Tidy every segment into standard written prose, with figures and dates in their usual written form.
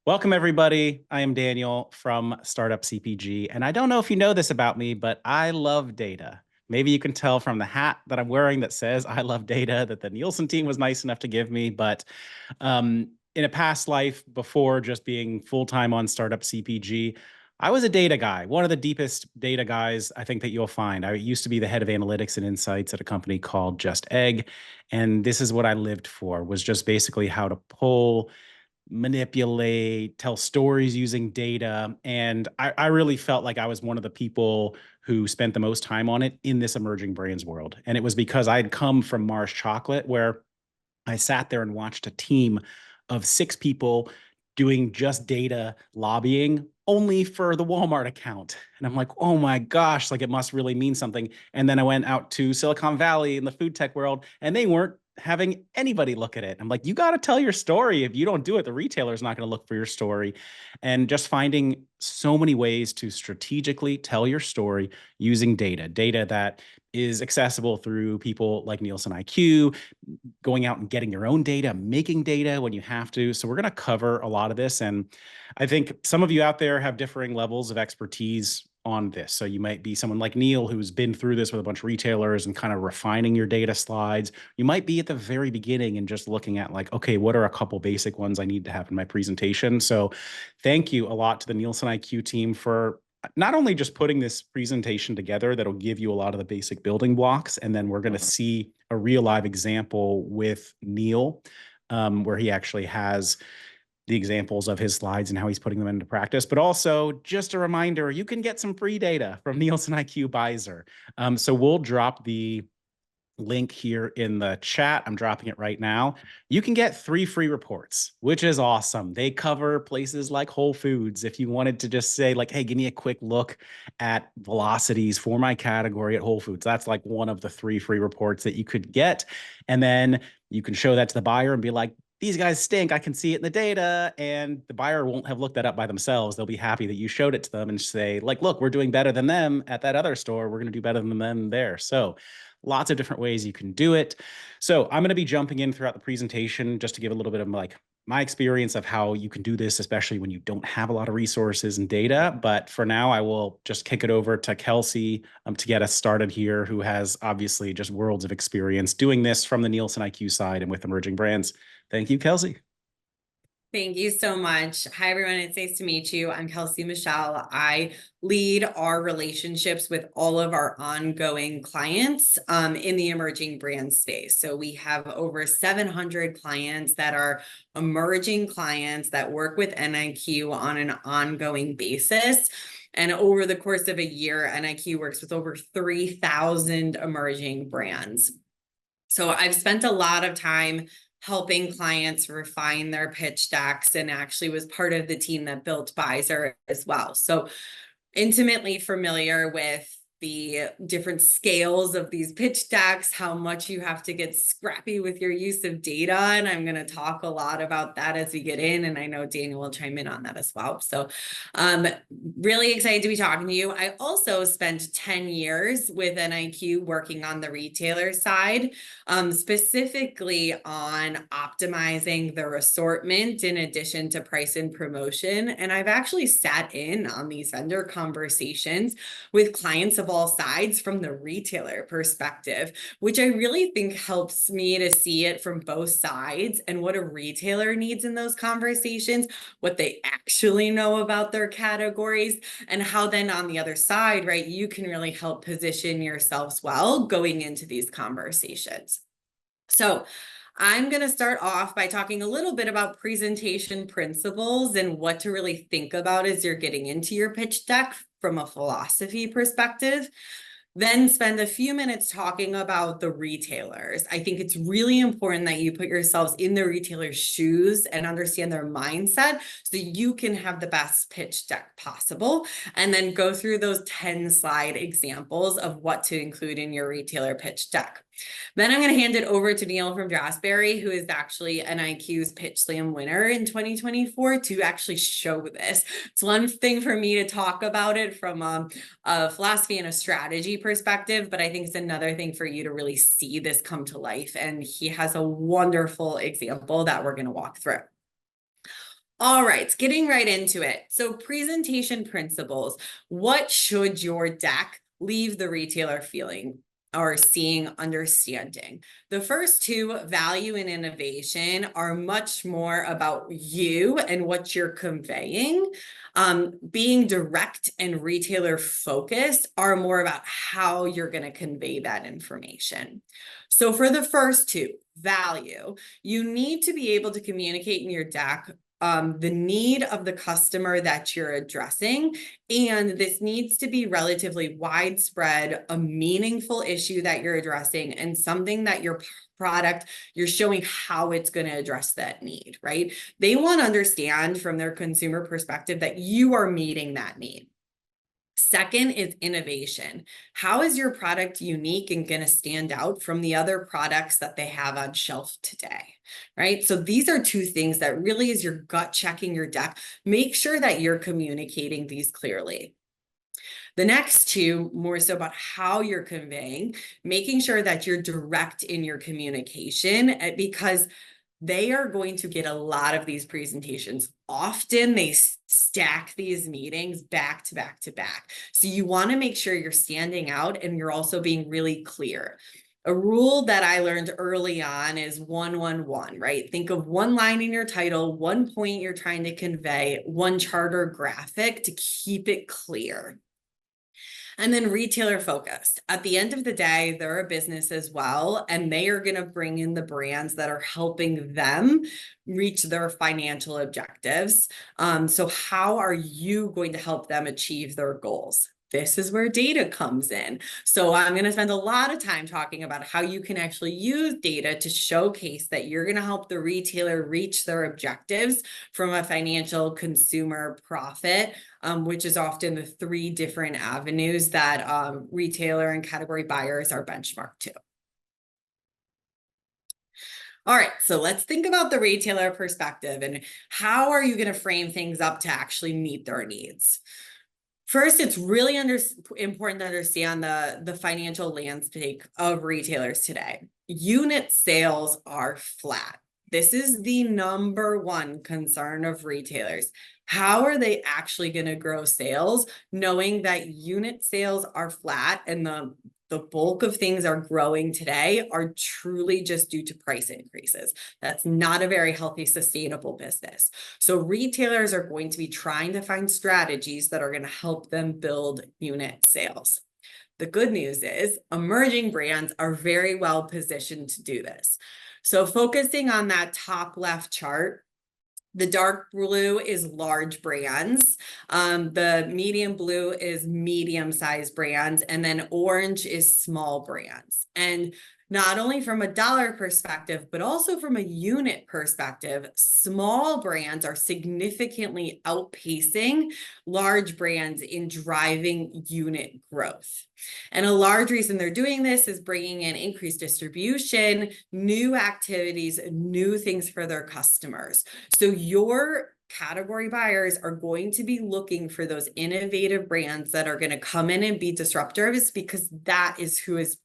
Welcome, everybody. I am Daniel from Startup CPG, and I don't know if you know this about me, but I love data. Maybe you can tell from the hat that I'm wearing that says I love data that the Nielsen team was nice enough to give me. But in a past life, before just being full-time on Startup CPG, I was a data guy, one of the deepest data guys I think that you'll find. I used to be the head of analytics and insights at a company called Just Egg, and this is what I lived for, was just basically how to pull, manipulate, tell stories using data. And I really felt like I was one of the people who spent the most time on it in this emerging brands world. And it was because I had come from Mars Chocolate, where I sat there and watched a team of 6 people doing just data lobbying only for the Walmart account. And I'm like, oh my gosh, like it must really mean something. And then I went out to Silicon Valley in the food tech world, and they weren't having anybody look at it. I'm like, you got to tell your story. If you don't do it, the retailer's not going to look for your story. And just finding so many ways to strategically tell your story using data that is accessible through people like NielsenIQ, going out and getting your own data, making data when you have to. So we're going to cover a lot of this. And I think some of you out there have differing levels of expertise on this. So you might be someone like Neil, who's been through this with a bunch of retailers and kind of refining your data slides. You might be at the very beginning and just looking at like, okay, what are a couple basic ones I need to have in my presentation? So thank you a lot to the NielsenIQ team for not only just putting this presentation together that'll give you a lot of the basic building blocks, and then we're going to see a real live example with Neil, where he actually has the examples of his slides and how he's putting them into practice. But also, just a reminder, you can get some free data from NielsenIQ Bizer. So we'll drop the link here in the chat. I'm dropping it right now. You can get 3 free reports, which is awesome. They cover places like Whole Foods. If you wanted to just say like, hey, give me a quick look at velocities for my category at Whole Foods, that's like one of the 3 free reports that you could get. And then you can show that to the buyer and be like, these guys stink. I can see it in the data. And the buyer won't have looked that up by themselves. They'll be happy that you showed it to them and say like, look, we're doing better than them at that other store. We're going to do better than them there. So lots of different ways you can do it. So I'm going to be jumping in throughout the presentation just to give a little bit of like my experience of how you can do this, especially when you don't have a lot of resources and data. But for now, I will just kick it over to Kelsey to get us started here, who has obviously just worlds of experience doing this from the NielsenIQ side and with emerging brands. Thank you, Kelsey. Thank you so much. Hi, everyone. It's nice to meet you. I'm Kelsey Michel. I lead our relationships with all of our ongoing clients in the emerging brand space. So we have over 700 clients that are emerging clients that work with NIQ on an ongoing basis. And over the course of a year, NIQ works with over 3,000 emerging brands. So I've spent a lot of time helping clients refine their pitch decks, and actually was part of the team that built Bizer as well. So intimately familiar with the different scales of these pitch decks, how much you have to get scrappy with your use of data. And I'm going to talk a lot about that as we get in. And I know Daniel will chime in on that as well. So really excited to be talking to you. I also spent 10 years with NIQ working on the retailer side, specifically on optimizing their assortment in addition to price and promotion. And I've actually sat in on these vendor conversations with clients of all sides from the retailer perspective, which I really think helps me to see it from both sides and what a retailer needs in those conversations, what they actually know about their categories, and how then on the other side, right, you can really help position yourselves well going into these conversations. So I'm going to start off by talking a little bit about presentation principles and what to really think about as you're getting into your pitch deck from a philosophy perspective. Then spend a few minutes talking about the retailers. I think it's really important that you put yourselves in the retailer's shoes and understand their mindset so you can have the best pitch deck possible, and then go through those 10 slide examples of what to include in your retailer pitch deck. Then I'm going to hand it over to Neil from Jasberry, who is actually NIQ's Pitch Slam winner in 2024, to actually show this. It's one thing for me to talk about it from a philosophy and a strategy perspective, but I think it's another thing for you to really see this come to life. And he has a wonderful example that we're going to walk through. All right, getting right into it. So presentation principles. What should your deck leave the retailer feeling or seeing, understanding? The first two, value and innovation, are much more about you and what you're conveying. Being direct and retailer focused are more about how you're going to convey that information. So for the first two, value, you need to be able to communicate in your deck the need of the customer that you're addressing. And this needs to be relatively widespread, a meaningful issue that you're addressing, and something that your product, you're showing how it's going to address that need, right? They want to understand from their consumer perspective that you are meeting that need. Second is innovation. How is your product unique and going to stand out from the other products that they have on shelf today, right? So these are two things that really is your gut checking your deck. Make sure that you're communicating these clearly. The next two, more so about how you're conveying, making sure that you're direct in your communication, because they are going to get a lot of these presentations. Often they stack these meetings back to back to back. So you want to make sure you're standing out and you're also being really clear. A rule that I learned early on is 1-1-1, right? Think of one line in your title, one point you're trying to convey, one chart or graphic to keep it clear. And then retailer focused. At the end of the day, they're a business as well, and they are going to bring in the brands that are helping them reach their financial objectives. So how are you going to help them achieve their goals? This is where data comes in. So I'm going to spend a lot of time talking about how you can actually use data to showcase that you're going to help the retailer reach their objectives from a financial, consumer, profit, which is often the three different avenues that retailer and category buyers are benchmarked to. All right, so let's think about the retailer perspective and how are you going to frame things up to actually meet their needs? First, it's really important to understand the financial landscape of retailers today. Unit sales are flat. This is the number one concern of retailers. How are they actually going to grow sales, knowing that unit sales are flat and the bulk of things are growing today are truly just due to price increases? That's not a very healthy, sustainable business. So retailers are going to be trying to find strategies that are going to help them build unit sales. The good news is emerging brands are very well positioned to do this. So focusing on that top left chart, the dark blue is large brands. The medium blue is medium-sized brands. And then orange is small brands. And not only from a dollar perspective, but also from a unit perspective, small brands are significantly outpacing large brands in driving unit growth. And a large reason they're doing this is bringing in increased distribution, new activities, new things for their customers. So your category buyers are going to be looking for those innovative brands that are going to come in and be disruptors, because that is who is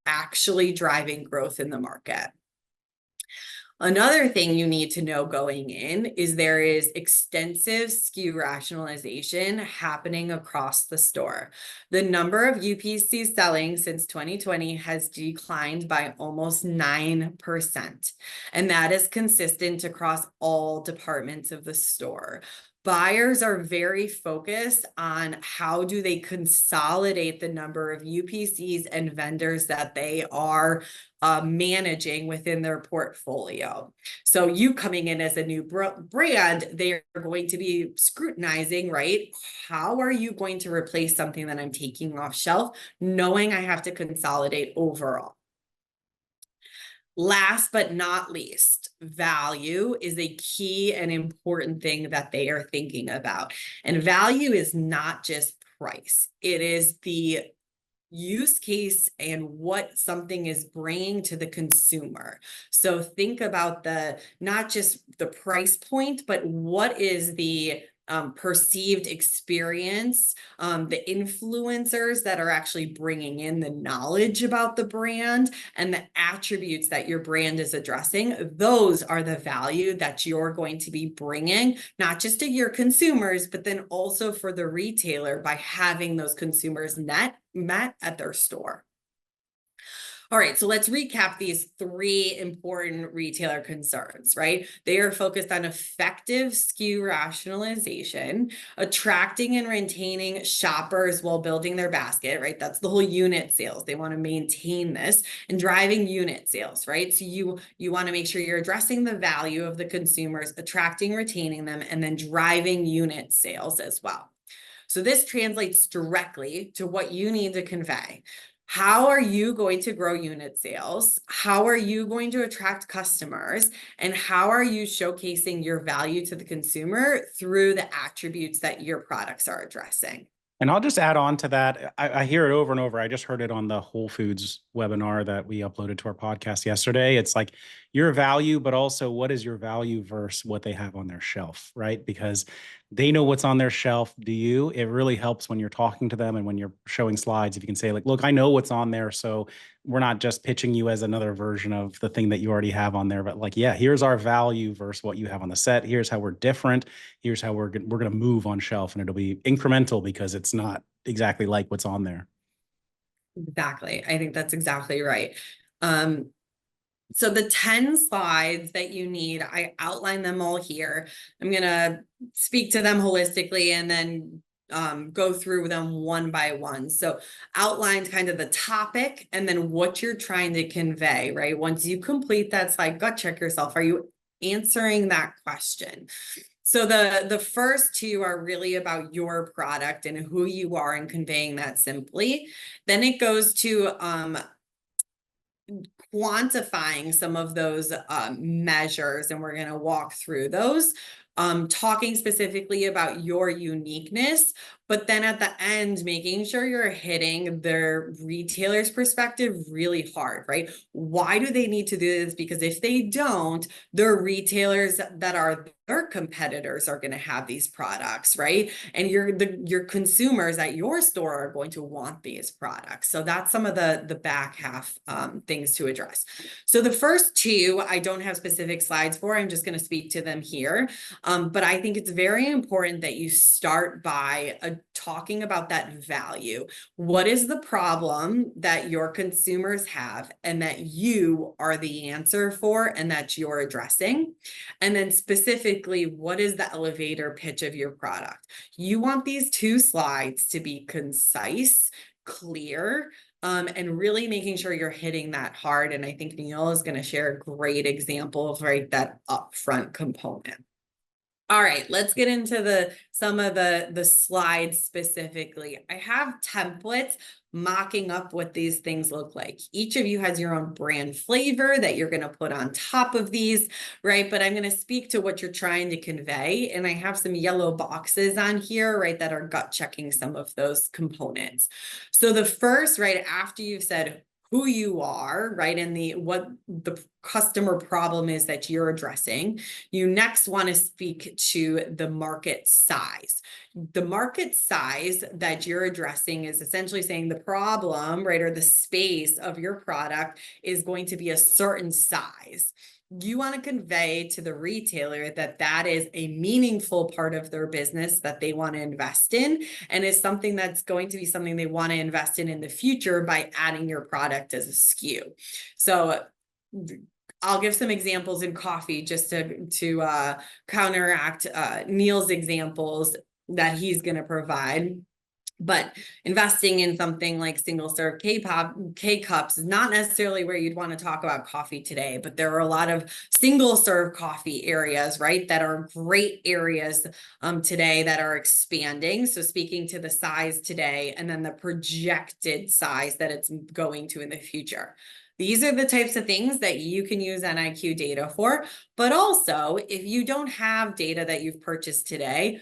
actually driving growth in the market. Another thing you need to know going in is there is extensive SKU rationalization happening across the store. The number of UPCs selling since 2020 has declined by almost 9%. And that is consistent across all departments of the store. Buyers are very focused on how do they consolidate the number of UPCs and vendors that they are managing within their portfolio. So you coming in as a new brand, they're going to be scrutinizing, right? How are you going to replace something that I'm taking off shelf, knowing I have to consolidate overall? Last but not least, value is a key and important thing that they are thinking about. And value is not just price. It is the use case and what something is bringing to the consumer. So think about not just the price point, but what is the perceived experience, the influencers that are actually bringing in the knowledge about the brand and the attributes that your brand is addressing. Those are the value that you're going to be bringing, not just to your consumers, but then also for the retailer by having those consumers met at their store. All right, so let's recap these 3 important retailer concerns, right? They are focused on effective SKU rationalization, attracting and retaining shoppers while building their basket, right? That's the whole unit sales. They want to maintain this and driving unit sales, right? So you want to make sure you're addressing the value of the consumers, attracting, retaining them, and then driving unit sales as well. So this translates directly to what you need to convey. How are you going to grow unit sales? How are you going to attract customers? And how are you showcasing your value to the consumer through the attributes that your products are addressing? And I'll just add on to that. I hear it over and over. I just heard it on the Whole Foods webinar that we uploaded to our podcast yesterday. It's like your value, but also what is your value versus what they have on their shelf, right? Because they know what's on their shelf. Do you? It really helps when you're talking to them and when you're showing slides. If you can say, like, look, I know what's on there. So we're not just pitching you as another version of the thing that you already have on there, but like, yeah, here's our value versus what you have on the set. Here's how we're different. Here's how we're going to move on shelf, and it'll be incremental because it's not exactly like what's on there. Exactly. I think that's exactly right. So the 10 slides that you need, I outline them all here. I'm going to speak to them holistically and then go through them one by one. So outlined kind of the topic and then what you're trying to convey, right? Once you complete that slide, gut check yourself. Are you answering that question? So the first 2 are really about your product and who you are and conveying that simply. Then it goes to quantifying some of those measures, and we're going to walk through those, talking specifically about your uniqueness, but then at the end, making sure you're hitting their retailer's perspective really hard, right? Why do they need to do this? Because if they don't, their retailers that are their competitors are going to have these products, right? And your consumers at your store are going to want these products. So that's some of the back half things to address. So the first 2, I don't have specific slides for. I'm just going to speak to them here. But I think it's very important that you start by talking about that value. What is the problem that your consumers have and that you are the answer for and that you're addressing? And then specifically, what is the elevator pitch of your product? You want these 2 slides to be concise, clear, and really making sure you're hitting that hard. And I think Niel is going to share a great example of that upfront component. All right, let's get into some of the slides specifically. I have templates mocking up what these things look like. Each of you has your own brand flavor that you're going to put on top of these, right? But I'm going to speak to what you're trying to convey. And I have some yellow boxes on here, right, that are gut checking some of those components. So the first, right, after you've said who you are, right, and what the customer problem is that you're addressing, you next want to speak to the market size. The market size that you're addressing is essentially saying the problem, right, or the space of your product is going to be a certain size. You want to convey to the retailer that that is a meaningful part of their business that they want to invest in, and is something that's going to be something they want to invest in the future by adding your product as a SKU. So I'll give some examples in coffee just to counteract Niel's examples that he's going to provide. But investing in something like single serve K-cups is not necessarily where you'd want to talk about coffee today, but there are a lot of single serve coffee areas, right, that are great areas today that are expanding. So speaking to the size today and then the projected size that it's going to in the future. These are the types of things that you can use NIQ data for, but also if you don't have data that you've purchased today,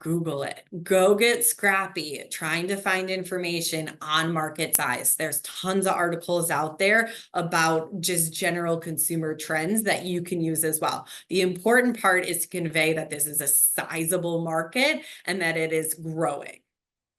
Google it. Go get scrappy trying to find information on market size. There's tons of articles out there about just general consumer trends that you can use as well. The important part is to convey that this is a sizable market and that it is growing.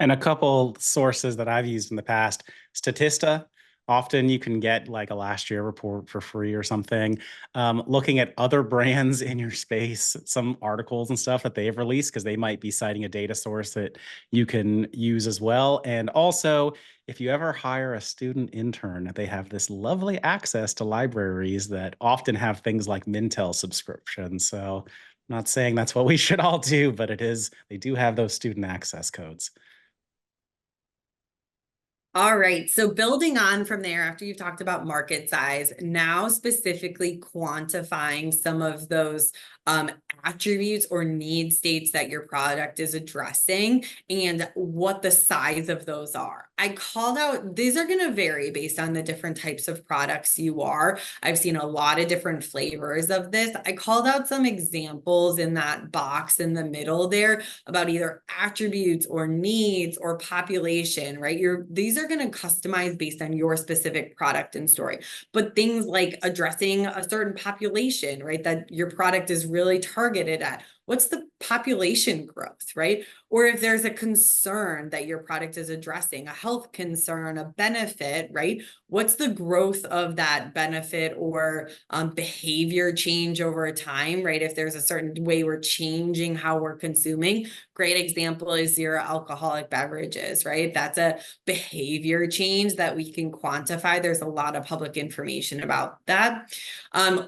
And a couple sources that I've used in the past, Statista. Often you can get like a last year report for free or something. Looking at other brands in your space, some articles and stuff that they've released, because they might be citing a data source that you can use as well. And also, if you ever hire a student intern, they have this lovely access to libraries that often have things like Mintel subscriptions. So I'm not saying that's what we should all do, but they do have those student access codes. All right, so building on from there, after you've talked about market size, now specifically quantifying some of those attributes or need states that your product is addressing and what the size of those are. I called out, these are going to vary based on the different types of products you are. I've seen a lot of different flavors of this. I called out some examples in that box in the middle there about either attributes or needs or population, right? These are going to customize based on your specific product and story. But things like addressing a certain population, right, that your product is really targeted at. What's the population growth, right? Or if there's a concern that your product is addressing, a health concern, a benefit, right? What's the growth of that benefit or behavior change over time, right? If there's a certain way we're changing how we're consuming. Great example is zero alcoholic beverages, right? That's a behavior change that we can quantify. There's a lot of public information about that.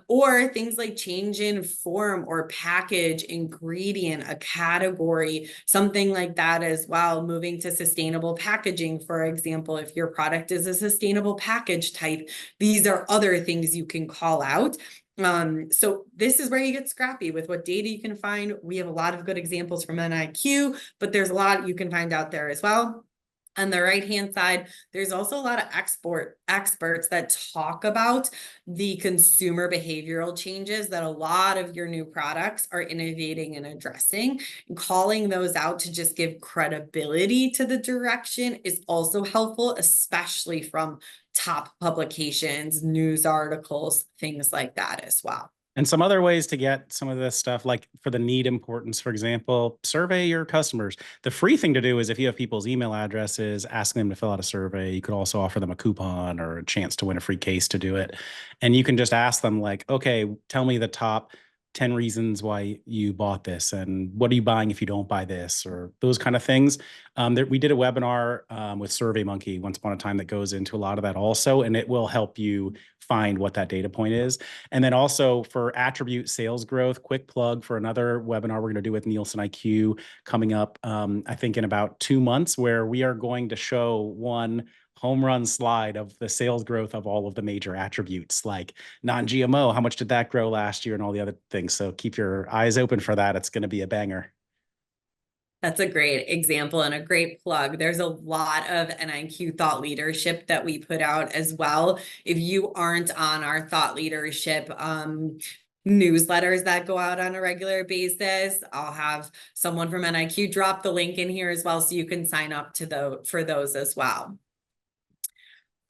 Or things like change in form or package, ingredient, a category, something like that as well. Moving to sustainable packaging, for example, if your product is a sustainable package type, these are other things you can call out. So this is where you get scrappy with what data you can find. We have a lot of good examples from NIQ, but there's a lot you can find out there as well. On the right-hand side, there's also a lot of experts that talk about the consumer behavioral changes that a lot of your new products are innovating and addressing. And calling those out to just give credibility to the direction is also helpful, especially from top publications, news articles, things like that as well. And some other ways to get some of this stuff, like for the need importance, for example, survey your customers. The free thing to do is if you have people's email addresses, asking them to fill out a survey. You could also offer them a coupon or a chance to win a free case to do it. And you can just ask them like, okay, tell me the top 10 reasons why you bought this and what are you buying if you don't buy this, or those kind of things. We did a webinar with SurveyMonkey once upon a time that goes into a lot of that also, and it will help you find what that data point is. And then also for attribute sales growth, quick plug for another webinar we're going to do with NielsenIQ coming up, I think in about 2 months, where we are going to show one home run slide of the sales growth of all of the major attributes, like non-GMO, how much did that grow last year and all the other things. So keep your eyes open for that. It's going to be a banger. That's a great example and a great plug. There's a lot of NIQ thought leadership that we put out as well. If you aren't on our thought leadership newsletters that go out on a regular basis, I'll have someone from NIQ drop the link in here as well, so you can sign up for those as well.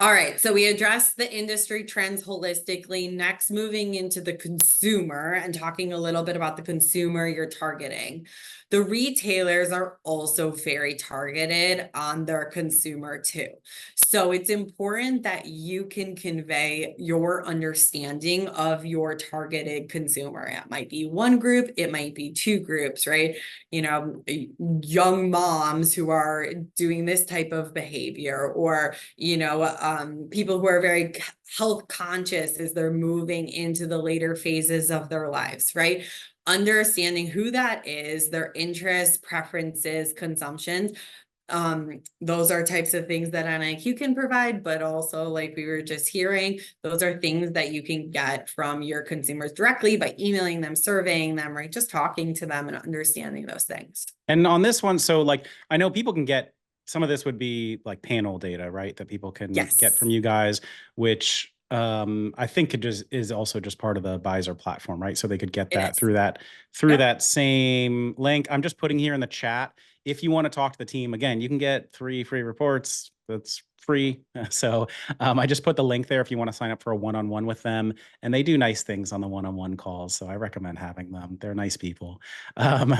All right, so we addressed the industry trends holistically. Next, moving into the consumer and talking a little bit about the consumer you're targeting. The retailers are also very targeted on their consumer too. So it's important that you can convey your understanding of your targeted consumer. It might be one group, it might be two groups, right? You know, young moms who are doing this type of behavior, or, you know, people who are very health conscious as they're moving into the later phases of their lives, right? Understanding who that is, their interests, preferences, consumptions. Those are types of things that NIQ can provide, but also, like we were just hearing, those are things that you can get from your consumers directly by emailing them, surveying them, right? Just talking to them and understanding those things. And on this one, so like, I know people can get, some of this would be like panel data, right? That people can Yes. get from you guys, which I think it just is also just part of the Bizer platform, right? So they could get It that is. through Yep. that same link. I'm just putting here in the chat. If you want to talk to the team, again, you can get 3 free reports. That's free. So I just put the link there if you want to sign up for a one-on-one with them. And they do nice things on the one-on-one calls. So I recommend having them. They're nice people.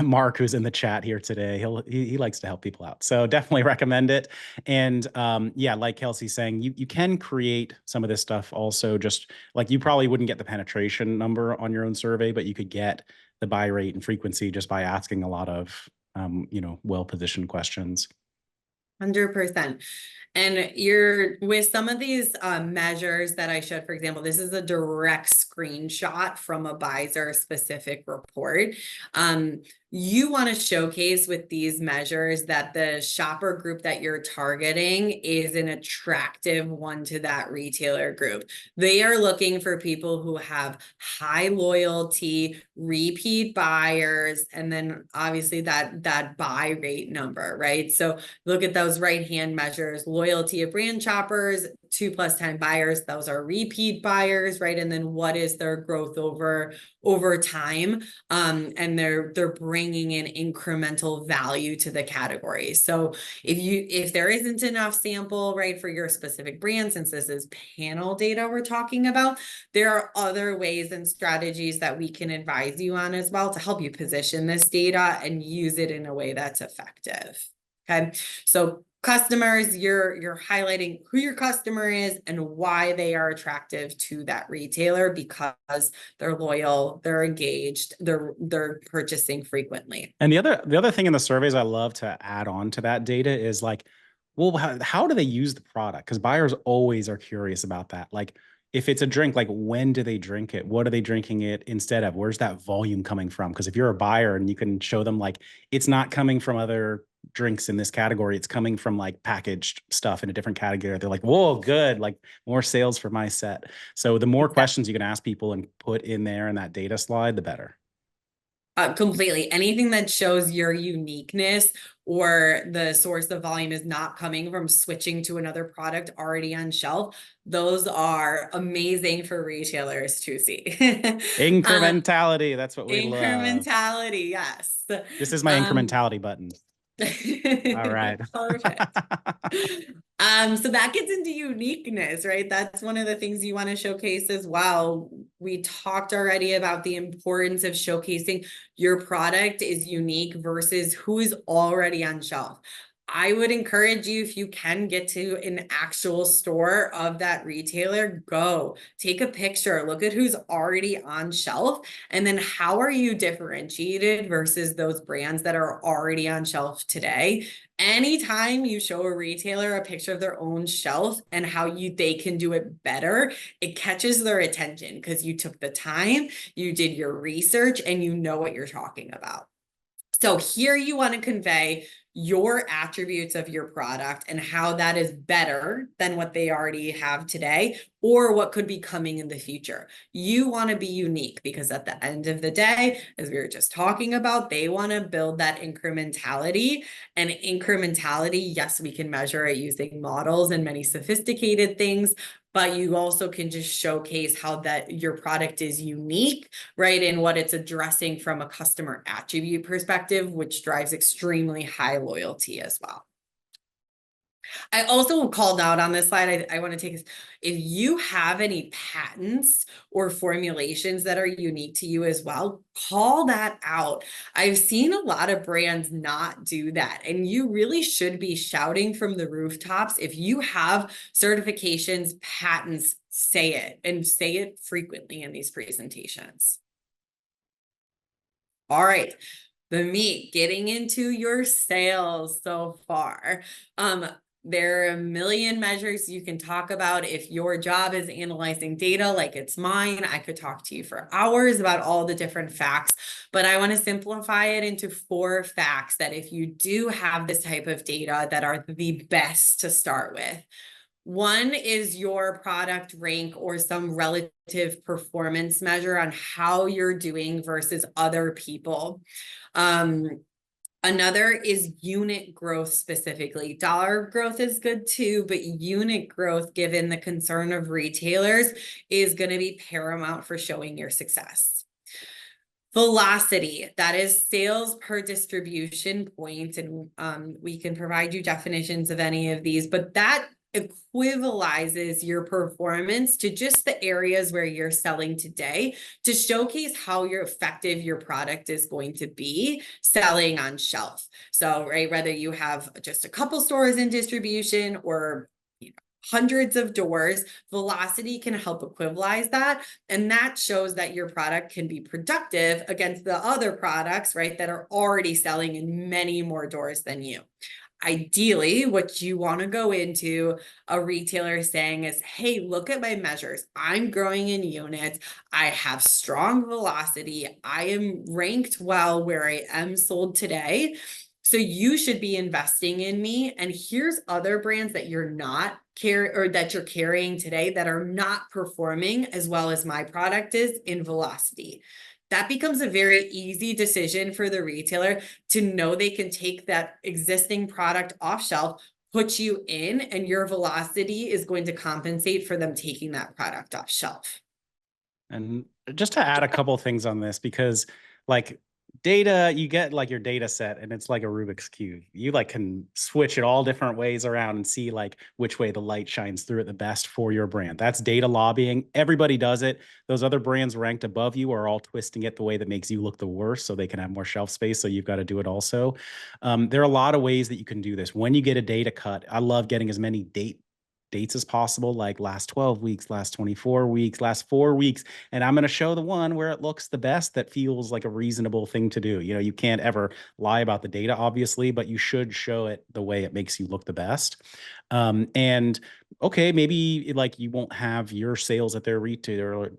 Mark, who's in the chat here today, he likes to help people out. So definitely recommend it. And yeah, like Kelsey's saying, you can create some of this stuff also, just like you probably wouldn't get the penetration number on your own survey, but you could get the buy rate and frequency just by asking a lot of well-positioned questions. 100%. And you're with some of these measures that I showed, for example, this is a direct screenshot from a Bizer specific report. You want to showcase with these measures that the shopper group that you're targeting is an attractive one to that retailer group. They are looking for people who have high loyalty, repeat buyers, and then obviously that buy rate number, right? So look at those right-hand measures, loyalty of brand shoppers, 2+ time buyers, those are repeat buyers, right? And then what is their growth over time? And they're bringing in incremental value to the category. So if there isn't enough sample, right, for your specific brand, since this is panel data we're talking about, there are other ways and strategies that we can advise you on as well to help you position this data and use it in a way that's effective. Okay, so customers, you're highlighting who your customer is and why they are attractive to that retailer, because they're loyal, they're engaged, they're purchasing frequently. And the other thing in the surveys I love to add on to that data is like, well, how do they use the product? Because buyers always are curious about that. Like, if it's a drink, like when do they drink it? What are they drinking it instead of? Where's that volume coming from? Because if you're a buyer and you can show them like it's not coming from other drinks in this category, it's coming from like packaged stuff in a different category. They're like, whoa, good, like more sales for my set. So the more questions you can ask people and put in there in that data slide, the better. Completely. Anything that shows your uniqueness or the source of volume is not coming from switching to another product already on shelf, those are amazing for retailers to see. Incrementality, that's what we love. Incrementality, yes. This is my Um, incrementality button. All right. Perfect. So that gets into uniqueness, right? That's one of the things you want to showcase as well. We talked already about the importance of showcasing your product is unique versus who is already on shelf. I would encourage you, if you can get to an actual store of that retailer, go take a picture, look at who's already on shelf, and then how are you differentiated versus those brands that are already on shelf today. Anytime you show a retailer a picture of their own shelf and how they can do it better, it catches their attention because you took the time, you did your research, and you know what you're talking about. So here you want to convey your attributes of your product and how that is better than what they already have today or what could be coming in the future. You want to be unique because at the end of the day, as we were just talking about, they want to build that incrementality. And incrementality, yes, we can measure it using models and many sophisticated things, but you also can just showcase how that your product is unique, right? And what it's addressing from a customer attribute perspective, which drives extremely high loyalty as well. I also called out on this slide, I want to take this. If you have any patents or formulations that are unique to you as well, call that out. I've seen a lot of brands not do that, and you really should be shouting from the rooftops. If you have certifications, patents, say it, and say it frequently in these presentations. All right. The meat, getting into your sales so far. There are a million measures you can talk about. If your job is analyzing data like it's mine, I could talk to you for hours about all the different facts, but I want to simplify it into 4 facts that if you do have this type of data that are the best to start with. One is your product rank or some relative performance measure on how you're doing versus other people. Another is unit growth specifically. Dollar growth is good too, but unit growth, given the concern of retailers, is going to be paramount for showing your success. Velocity, that is sales per distribution point. And we can provide you definitions of any of these, but that equivalizes your performance to just the areas where you're selling today to showcase how effective your product is going to be selling on shelf. So, right, whether you have just a couple stores in distribution or hundreds of doors, velocity can help equivalize that. And that shows that your product can be productive against the other products, right, that are already selling in many more doors than you. Ideally, what you want to go into a retailer saying is, hey, look at my measures. I'm growing in units. I have strong velocity. I am ranked well where I am sold today. So you should be investing in me. And here's other brands that you're not that you're carrying today that are not performing as well as my product is in velocity. That becomes a very easy decision for the retailer to know they can take that existing product off shelf, put you in, and your velocity is going to compensate for them taking that product off shelf. And just to add a couple things on this, because like data, you get like your data set and it's like a Rubik's Cube. You like can switch it all different ways around and see like which way the light shines through it the best for your brand. That's data lobbying. Everybody does it. Those other brands ranked above you are all twisting it the way that makes you look the worst so they can have more shelf space. So you've got to do it also. There are a lot of ways that you can do this. When you get a data cut, I love getting as many dates as possible, like last 12 weeks, last 24 weeks, last 4 weeks. And I'm going to show the one where it looks the best that feels like a reasonable thing to do. You know, you can't ever lie about the data, obviously, but you should show it the way it makes you look the best. And okay, maybe like you won't have your sales at their retailer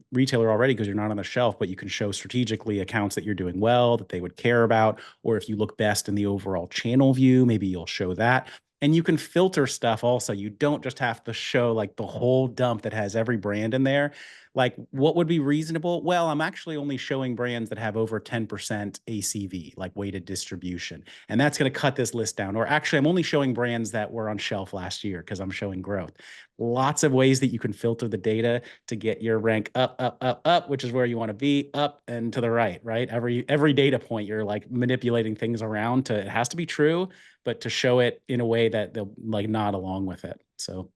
already because you're not on the shelf, but you can show strategically accounts that you're doing well, that they would care about. Or if you look best in the overall channel view, maybe you'll show that. And you can filter stuff also. You don't just have to show like the whole dump that has every brand in there. Like what would be reasonable? Well, I'm actually only showing brands that have over 10% ACV, like weighted distribution. And that's going to cut this list down. Or actually, I'm only showing brands that were on shelf last year because I'm showing growth. Lots of ways that you can filter the data to get your rank up, up, up, up, which is where you want to be, up and to the right, right? Every data point, you're like manipulating things around to, it has to be true, but to show it in a way that they'll like nod along with it. So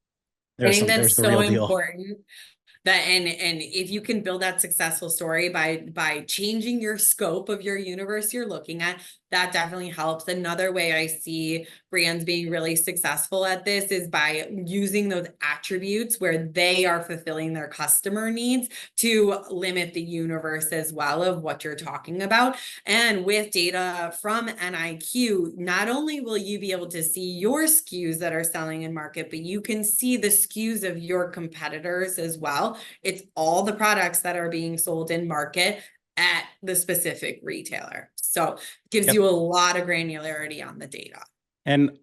I think there's that's the so real deal. important. That and if you can build that successful story by changing your scope of your universe you're looking at, that definitely helps. Another way I see brands being really successful at this is by using those attributes where they are fulfilling their customer needs to limit the universe as well of what you're talking about. And with data from NIQ, not only will you be able to see your SKUs that are selling in market, but you can see the SKUs of your competitors as well. It's all the products that are being sold in market at the specific retailer. So it gives you a lot of granularity on the data. And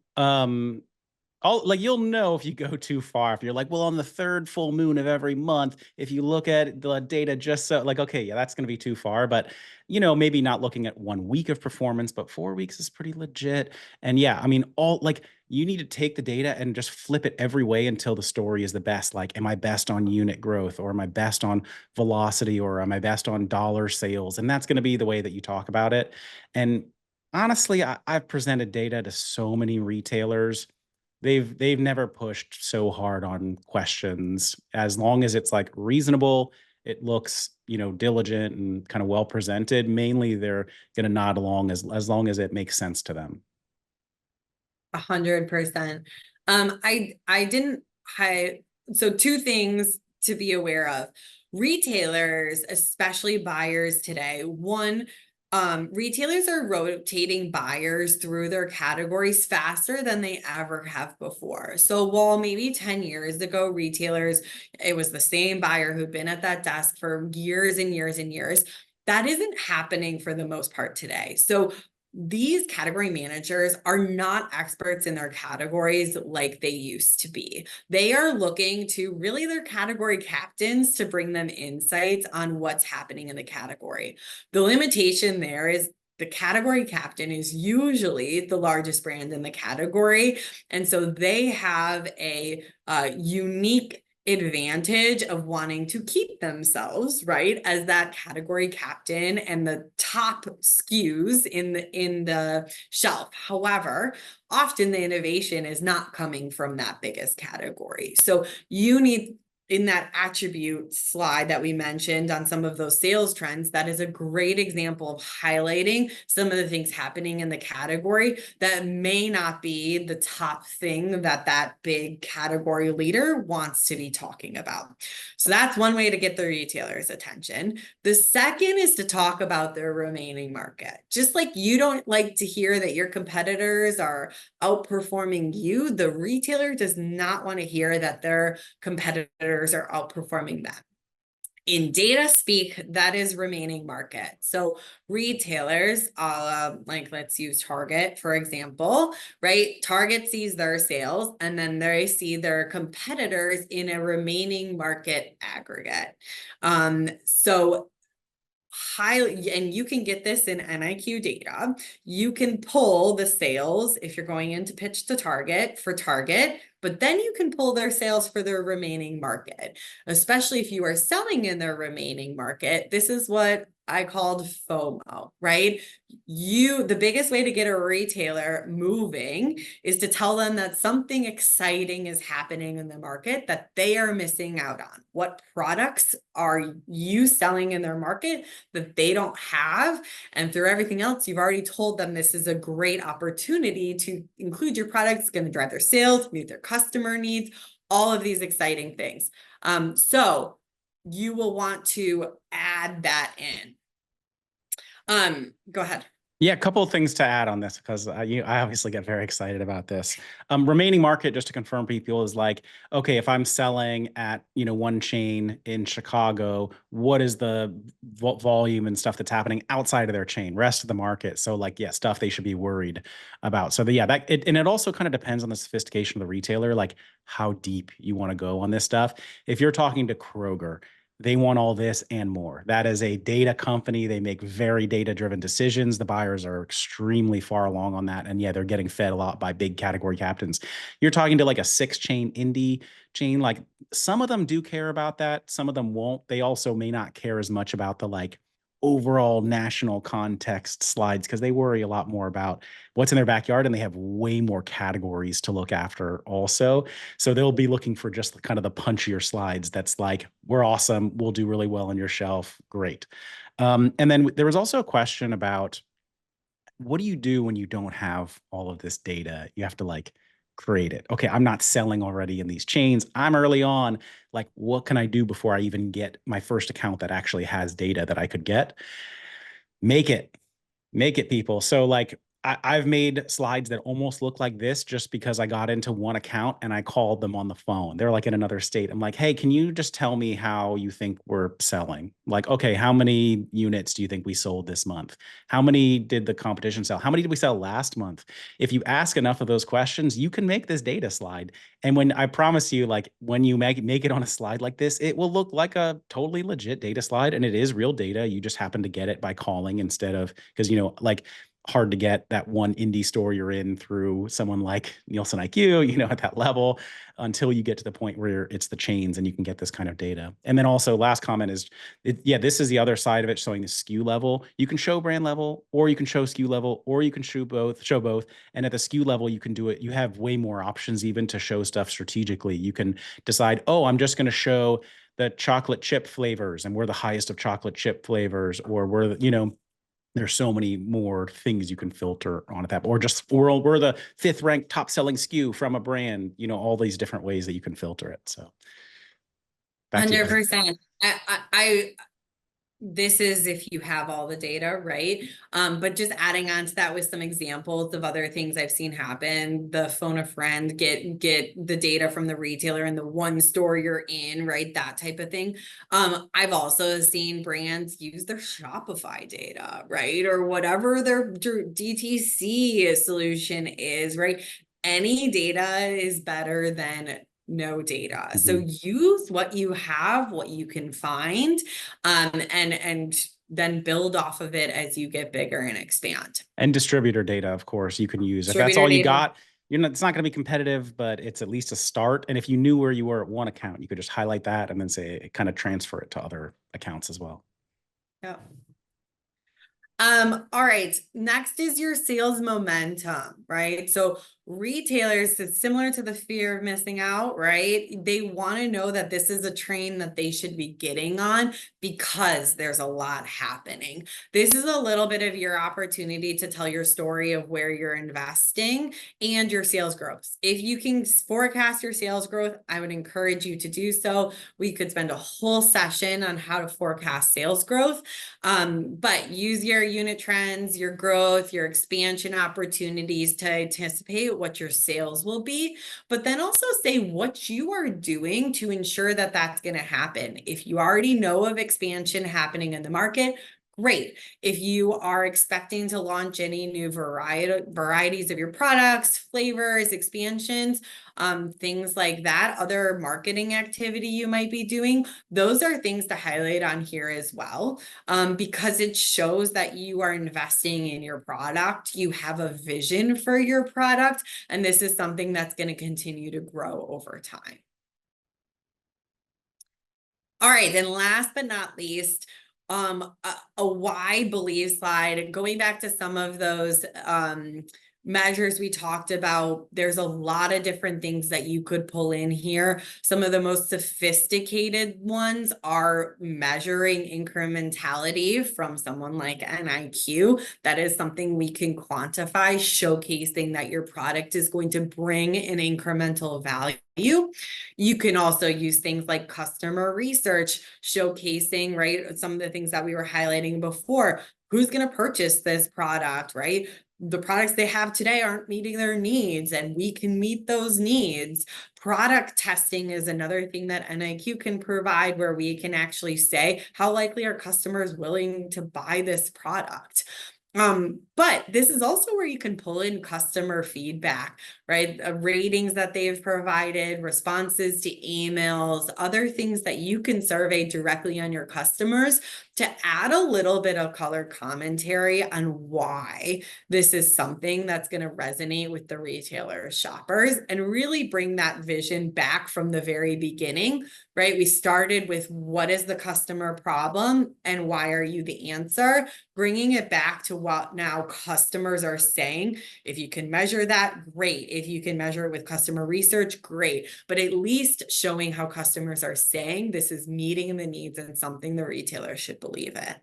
like you'll know if you go too far. If you're like, well, on the third full moon of every month, if you look at the data just so like, okay, yeah, that's going to be too far. But you know, maybe not looking at 1 week of performance, but 4 weeks is pretty legit. And yeah, I mean, all like you need to take the data and just flip it every way until the story is the best. Like, am I best on unit growth, or am I best on velocity, or am I best on dollar sales? And that's going to be the way that you talk about it. And honestly, I've presented data to so many retailers. They've never pushed so hard on questions as long as it's like reasonable, it looks, you know, diligent and kind of well presented. Mainly they're going to nod along as long as it makes sense to them. 100%. I didn't so two things to be aware of. Retailers, especially buyers today, one, retailers are rotating buyers through their categories faster than they ever have before. So while maybe 10 years ago, retailers, it was the same buyer who'd been at that desk for years and years and years, that isn't happening for the most part today. So these category managers are not experts in their categories like they used to be. They are looking to really their category captains to bring them insights on what's happening in the category. The limitation there is the category captain is usually the largest brand in the category. And so they have a unique advantage of wanting to keep themselves, right, as that category captain and the top SKUs in the shelf. However, often the innovation is not coming from that biggest category. So you need, in that attribute slide that we mentioned on some of those sales trends, that is a great example of highlighting some of the things happening in the category that may not be the top thing that that big category leader wants to be talking about. So that's one way to get the retailer's attention. The second is to talk about their remaining market. Just like you don't like to hear that your competitors are outperforming you, the retailer does not want to hear that their competitors are outperforming them. In data speak, that is remaining market. So retailers, like let's use Target, for example, right? Target sees their sales and then they see their competitors in a remaining market aggregate. So highly, and you can get this in NIQ data. You can pull the sales if you're going in to pitch to Target for Target, but then you can pull their sales for their remaining market, especially if you are selling in their remaining market. This is what I called FOMO, right? The biggest way to get a retailer moving is to tell them that something exciting is happening in the market that they are missing out on. What products are you selling in their market that they don't have? And through everything else, you've already told them this is a great opportunity to include your products. It's going to drive their sales, meet their customer needs, all of these exciting things. So you will want to add that in. Go ahead. Yeah, a couple of things to add on this because I obviously get very excited about this. Remaining market, just to confirm people, is like, okay, if I'm selling at, one chain in Chicago, what is the volume and stuff that's happening outside of their chain, rest of the market? So like, yeah, stuff they should be worried about. So and it also kind of depends on the sophistication of the retailer, like how deep you want to go on this stuff. If you're talking to Kroger, they want all this and more. That is a data company. They make very data-driven decisions. The buyers are extremely far along on that. And yeah, they're getting fed a lot by big category captains. You're talking to like a 6-chain indie chain. Like some of them do care about that. Some of them won't. They also may not care as much about the like overall national context slides because they worry a lot more about what's in their backyard and they have way more categories to look after also. So they'll be looking for just kind of the punchier slides that's like, we're awesome, we'll do really well on your shelf, great. And then there was also a question about what do you do when you don't have all of this data? You have to like create it. Okay, I'm not selling already in these chains. I'm early on. Like, what can I do before I even get my first account that actually has data that I could get? Make it, people. So like I've made slides that almost look like this just because I got into one account and I called them on the phone. They're like in another state. I'm like, hey, can you just tell me how you think we're selling? Like, okay, how many units do you think we sold this month? How many did the competition sell? How many did we sell last month? If you ask enough of those questions, you can make this data slide. And when I promise you, like when you make it on a slide like this, it will look like a totally legit data slide. And it is real data. You just happen to get it by calling instead of, because, like hard to get that one indie store you're in through someone like NielsenIQ, at that level until you get to the point where it's the chains and you can get this kind of data. And then also last comment is, this is the other side of it, showing the SKU level. You can show brand level, or you can show SKU level, or you can show both. And at the SKU level, you can do it. You have way more options even to show stuff strategically. You can decide, oh, I'm just going to show the chocolate chip flavors and we're the highest of chocolate chip flavors, or we're, there's so many more things you can filter on at that, or just we're the 5th ranked top selling SKU from a brand, all these different ways that you can filter it. So back to you. 100%. I this is if you have all the data, right? But just adding on to that with some examples of other things I've seen happen, the phone a friend, get the data from the retailer in the one store you're in, right? That type of thing. I've also seen brands use their Shopify data, right? Or whatever their DTC solution is, right? Any data is better than no data. Mm-hmm. So use what you have, what you can find, and then build off of it as you get bigger and expand. And distributor data, of course, you can use. If that's Distributor all you data. got, it's not going to be competitive, but it's at least a start. And if you knew where you were at one account, you could just highlight that and then say, kind of transfer it to other accounts as well. Yeah. All right. Next is your sales momentum, right? So retailers, it's similar to the fear of missing out, right? They want to know that this is a train that they should be getting on because there's a lot happening. This is a little bit of your opportunity to tell your story of where you're investing and your sales growth. If you can forecast your sales growth, I would encourage you to do so. We could spend a whole session on how to forecast sales growth, but use your unit trends, your growth, your expansion opportunities to anticipate what your sales will be, but then also say what you are doing to ensure that that's going to happen. If you already know of expansion happening in the market, great. If you are expecting to launch any new varieties of your products, flavors, expansions, things like that, other marketing activity you might be doing, those are things to highlight on here as well, because it shows that you are investing in your product. You have a vision for your product, and this is something that's going to continue to grow over time. All right, then last but not least, a why believe slide. Going back to some of those measures we talked about, there's a lot of different things that you could pull in here. Some of the most sophisticated ones are measuring incrementality from someone like NIQ. That is something we can quantify, showcasing that your product is going to bring an incremental value. You can also use things like customer research, showcasing, right, some of the things that we were highlighting before. Who's going to purchase this product, right? The products they have today aren't meeting their needs, and we can meet those needs. Product testing is another thing that NIQ can provide, where we can actually say, how likely are customers willing to buy this product? But this is also where you can pull in customer feedback, right? Ratings that they've provided, responses to emails, other things that you can survey directly on your customers to add a little bit of color commentary on why this is something that's going to resonate with the retailer shoppers, and really bring that vision back from the very beginning, right? We started with what is the customer problem and why are you the answer? Bringing it back to what now customers are saying. If you can measure that, great. If you can measure it with customer research, great. But at least showing how customers are saying this is meeting the needs and something the retailer should believe in.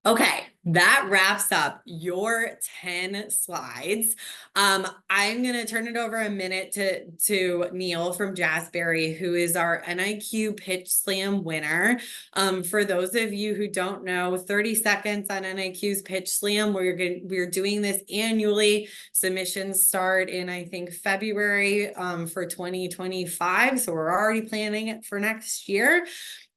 Okay, that wraps up your 10 slides. I'm going to turn it over a minute to Neil from Jasberry, who is our NIQ Pitch Slam winner. For those of you who don't know, 30 seconds on NIQ's Pitch Slam. We're doing this annually. Submissions start in, I think, February for 2025. So we're already planning it for next year.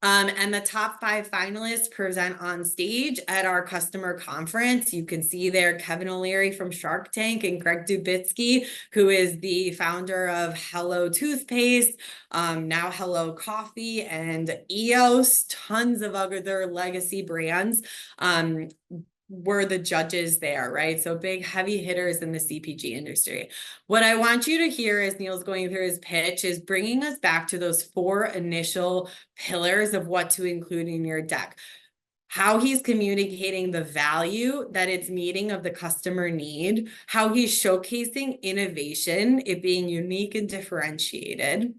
And the top 5 finalists present on stage at our customer conference. You can see there Kevin O'Leary from Shark Tank and Greg Dubitsky, who is the founder of Hello Toothpaste, now Hello Coffee, and EOS, tons of other legacy brands. Were the judges there, right? So big heavy hitters in the CPG industry. What I want you to hear as Neil's going through his pitch is bringing us back to those 4 initial pillars of what to include in your deck. How he's communicating the value that it's meeting of the customer need, how he's showcasing innovation, it being unique and differentiated,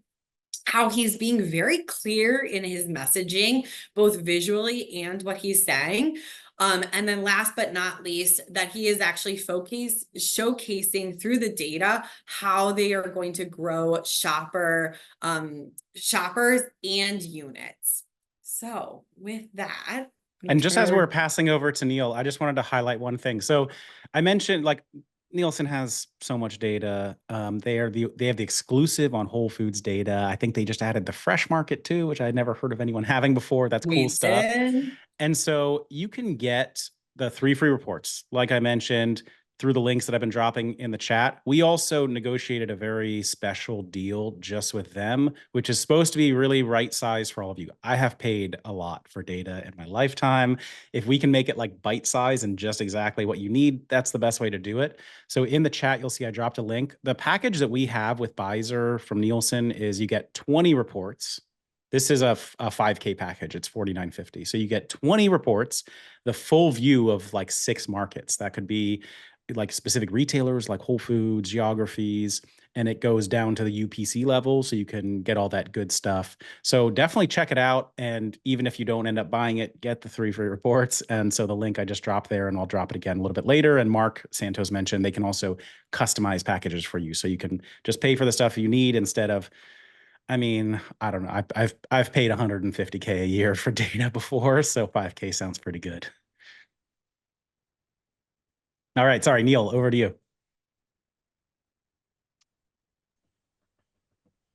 how he's being very clear in his messaging, both visually and what he's saying. And then last but not least, that he is actually showcasing through the data how they are going to grow shoppers and units. So with that. And just as we're passing over to Neil, I just wanted to highlight one thing. So I mentioned, like, Nielsen has so much data. They have the exclusive on Whole Foods data. I think they just added the fresh market too, which I had never heard of anyone having before. That's cool stuff. And so you can get the 3 free reports, like I mentioned, through the links that I've been dropping in the chat. We also negotiated a very special deal just with them, which is supposed to be really right size for all of you. I have paid a lot for data in my lifetime. If we can make it like bite size and just exactly what you need, that's the best way to do it. So in the chat, you'll see I dropped a link. The package that we have with Beiser from Nielsen is you get 20 reports. This is a 5K package. It's $49.50. So you get 20 reports, the full view of like 6 markets. That could be like specific retailers like Whole Foods, geographies, and it goes down to the UPC level. So you can get all that good stuff. So definitely check it out. And even if you don't end up buying it, get the 3 free reports. And so the link I just dropped there, and I'll drop it again a little bit later. And Mark Santos mentioned they can also customize packages for you. So you can just pay for the stuff you need instead of, I mean, I don't know. I've paid $150K a year for data before, so 5K sounds pretty good. All right, sorry, Neil, over to you.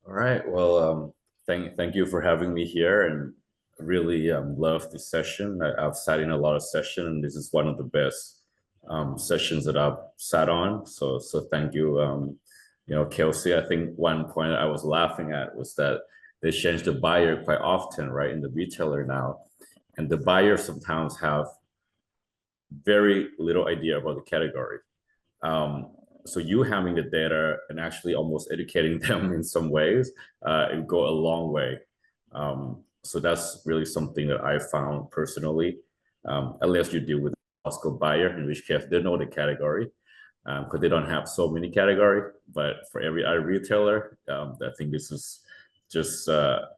All right, well, thank you for having me here, and really love this session. I've sat in a lot of sessions, and this is one of the best sessions that I've sat on. So thank you. You know, Kelsey, I think one point I was laughing at was that they change the buyer quite often, right, in the retailer now. And the buyers sometimes have very little idea about the category. So you having the data and actually almost educating them in some ways, it go a long way. So that's really something that I found personally, unless you deal with a Costco buyer, in which case they know the category, because they don't have so many category. But for every other retailer, I think this is just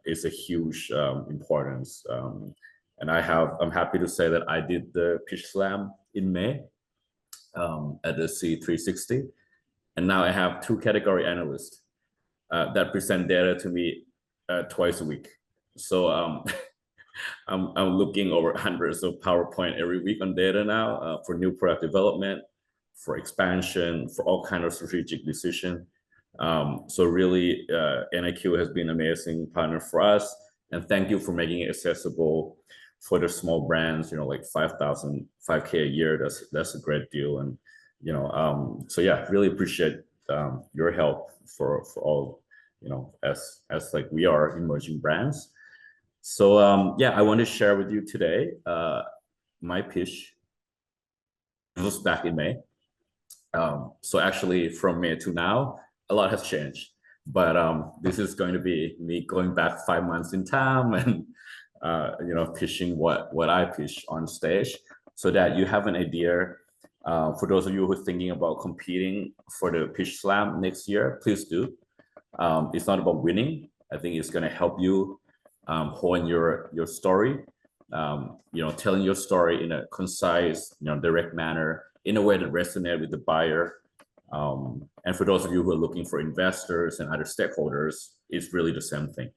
is a huge importance. And I'm happy to say that I did the Pitch Slam in May at the C360, and now I have 2 category analysts that present data to me twice a week. So I'm looking over hundreds of PowerPoint every week on data now for new product development, for expansion, for all kind of strategic decision. So really, NIQ has been an amazing partner for us, and thank you for making it accessible for the small brands. You know, like 5K a year. That's a great deal, and you know, so yeah, really appreciate your help for all, you know, as like we are emerging brands. So yeah, I want to share with you today my pitch. It was back in May. So actually, from May to now, a lot has changed. But this is going to be me going back 5 months in time and you know, pitching what I pitch on stage, so that you have an idea. For those of you who are thinking about competing for the Pitch Slam next year, please do. It's not about winning. I think it's going to help you hone your story. You know, telling your story in a concise, you know, direct manner, in a way that resonates with the buyer. And for those of you who are looking for investors and other stakeholders, it's really the same thing.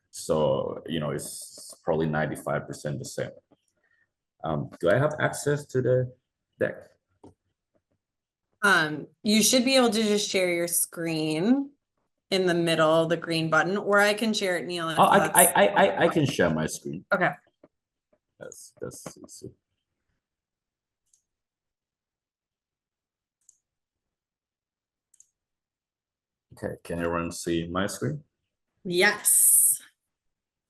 So, you know, it's probably 95% the same. Do I have access to the deck? You should be able to just share your screen in the middle, the green button, or I can share it, Neil. Oh, I can share my screen. Okay. That's easy. Okay, can everyone see my screen? Yes.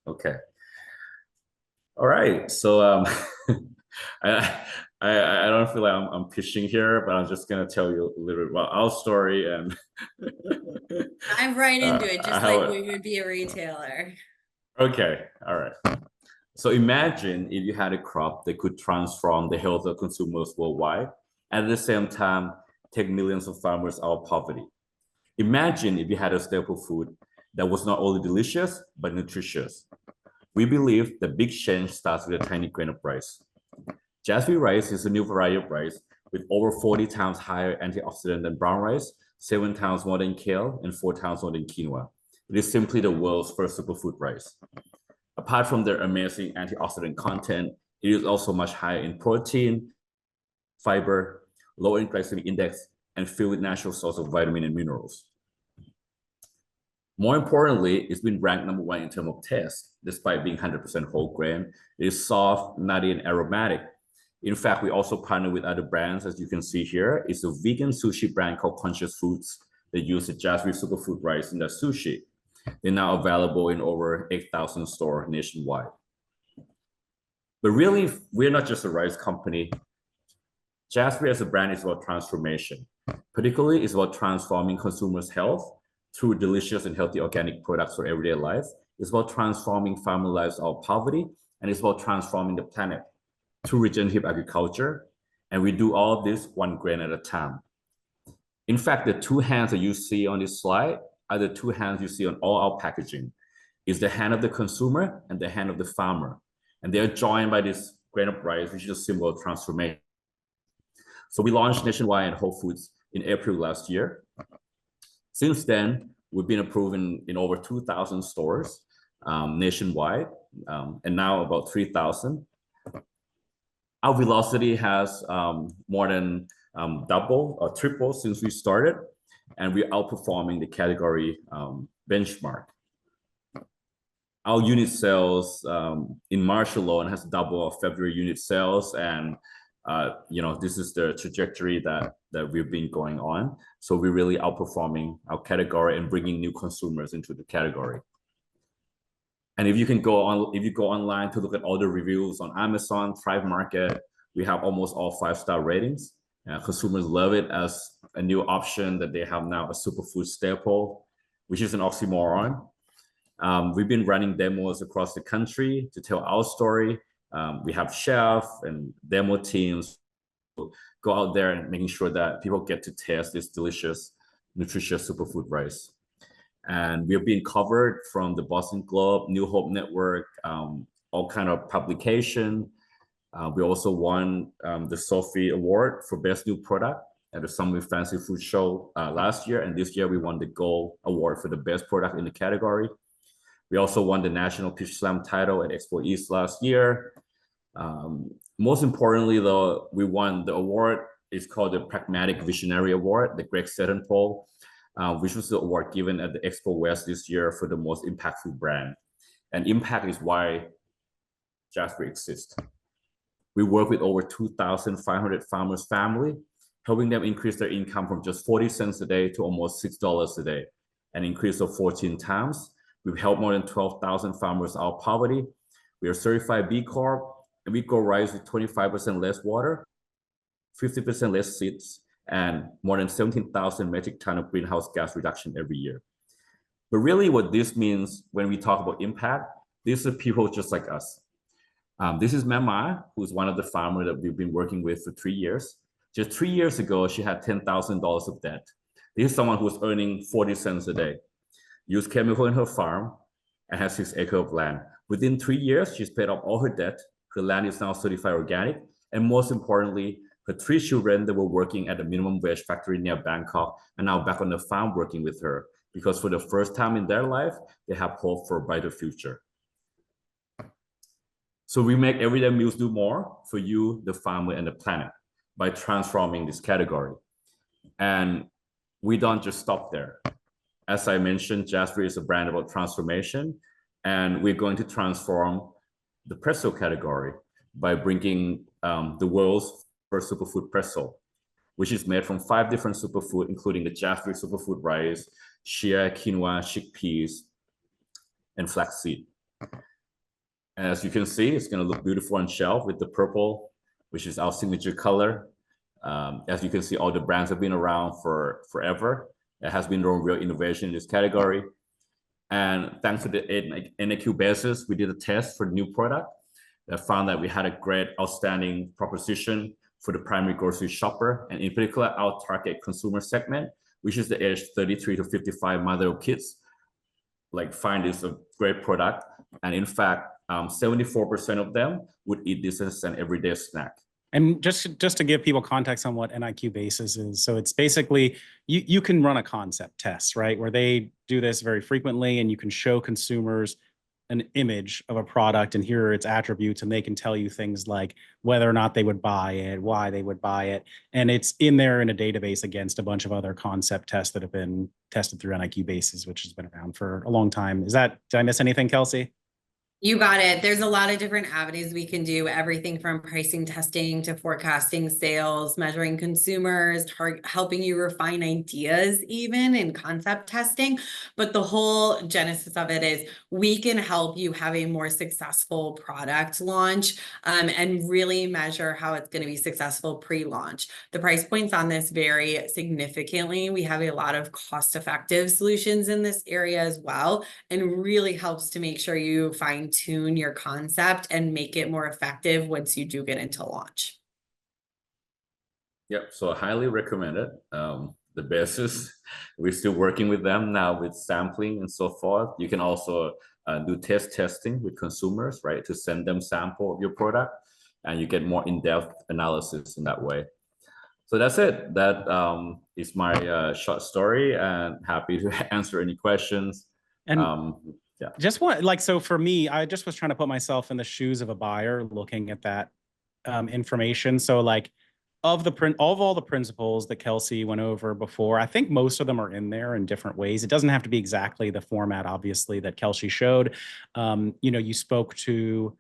Okay. All right. So I don't feel like I'm pitching here, but I'm just gonna tell you a little bit about our story, and I'm right into it, just like we would be a retailer. Okay. All right. So imagine if you had a crop that could transform the health of consumers worldwide, and at the same time take millions of farmers out of poverty. Imagine if you had a staple food that was not only delicious, but nutritious. We believe the big change starts with a tiny grain of rice. Jasberry rice is a new variety of rice with over 40 times higher antioxidant than brown rice, 7 times more than kale, and 4 times more than quinoa. It is simply the world's first superfood rice. Apart from their amazing antioxidant content, it is also much higher in protein, fiber, low in glycemic index, and filled with natural source of vitamin and minerals. More importantly, it's been ranked #1 in terms of taste, despite being 100% whole grain. It is soft, nutty, and aromatic. In fact, we also partner with other brands, as you can see here. It's a vegan sushi brand called Conscious Foods. They use the Jasberry superfood rice in their sushi. They're now available in over 8,000 stores nationwide. But really, we're not just a rice company. Jasberry as a brand is about transformation. Particularly, it's about transforming consumers' health through delicious and healthy organic products for everyday life. It's about transforming family lives out of poverty, and it's about transforming the planet through regenerative agriculture. And we do all of this one grain at a time. In fact, the two hands that you see on this slide are the two hands you see on all our packaging. It's the hand of the consumer and the hand of the farmer. And they're joined by this grain of rice, which is a symbol of transformation. So we launched nationwide at Whole Foods in April last year. Since then, we've been approved in over 2,000 stores nationwide, and now about 3,000. Our velocity has more than double or triple since we started, and we're outperforming the category benchmark. Our unit sales in March alone has doubled our February unit sales, and this is the trajectory that we've been going on. So we're really outperforming our category and bringing new consumers into the category. And if you go online to look at all the reviews on Amazon, Thrive Market, we have almost all 5-star ratings. Consumers love it as a new option that they have now, a superfood staple, which is an oxymoron. We've been running demos across the country to tell our story. We have chefs and demo teams go out there and making sure that people get to taste this delicious, nutritious superfood rice. And we've been covered from the Boston Globe, New Hope Network, all kind of publication. We also won the Sophie Award for Best New Product at the Summit Fancy Food Show last year. And this year we won the Gold Award for the Best Product in the category. We also won the National Pitch Slam title at Expo East last year. Most importantly, though, we won the award. It's called the Pragmatic Visionary Award, the Greg Seton Poll, which was the award given at the Expo West this year for the most impactful brand. And impact is why Jasberry exists. We work with over 2,500 farmers' family, helping them increase their income from just 40 cents a day to almost $6 a day, an increase of 14 times. We've helped more than 12,000 farmers out of poverty. We are certified B Corp, and we grow rice with 25% less water, 50% less seeds, and more than 17,000 metric tons of greenhouse gas reduction every year. But really what this means when we talk about impact, these are people just like us. This is Mama, who's one of the farmers that we've been working with for 3 years. Just 3 years ago, she had $10,000 of debt. This is someone who's earning 40 cents a day, used chemical in her farm, and has 6 acres of land. Within 3 years, she's paid off all her debt. Her land is now certified organic. And most importantly, her 3 children that were working at a minimum wage factory near Bangkok are now back on the farm working with her, because for the first time in their life, they have hope for a brighter future. So we make everyday meals do more for you, the farmer, and the planet by transforming this category. And we don't just stop there. As I mentioned, Jasberry is a brand about transformation, and we're going to transform the pretzel category by bringing the world's first superfood pretzel, which is made from 5 different superfoods, including the Jasberry superfood rice, chia, quinoa, chickpeas, and flaxseed. And as you can see, it's going to look beautiful on shelf with the purple, which is our signature color. As you can see, all the brands have been around for forever. There has been no real innovation in this category. And thanks to the NIQ basis, we did a test for the new product that found that we had a great, outstanding proposition for the primary grocery shopper, and in particular, our target consumer segment, which is the age 33 to 55 mother of kids, find this a great product. And in fact, 74% of them would eat this as an everyday snack. And just to give people context on what NIQ basis is, so it's basically, you can run a concept test, right? Where they do this very frequently, and you can show consumers an image of a product and here are its attributes, and they can tell you things like whether or not they would buy it, why they would buy it. And it's in there in a database against a bunch of other concept tests that have been tested through NIQ basis, which has been around for a long time. Did I miss anything, Kelsey? You got it. There's a lot of different avenues we can do, everything from pricing testing to forecasting sales, measuring consumers, helping you refine ideas, even in concept testing. But the whole genesis of it is we can help you have a more successful product launch, and really measure how it's going to be successful pre-launch. The price points on this vary significantly. We have a lot of cost-effective solutions in this area as well, and really helps to make sure you fine tune your concept and make it more effective once you do get into launch. Yep, so I highly recommend it. The best is we're still working with them now with sampling and so forth. You can also do testing with consumers, right? To send them sample of your product, and you get more in-depth analysis in that way. So that's it. That is my short story, and happy to answer any questions. And yeah. just so for me, I just was trying to put myself in the shoes of a buyer looking at that information. So like of all the principles that Kelsey went over before, I think most of them are in there in different ways. It doesn't have to be exactly the format, obviously, that Kelsey showed. You spoke to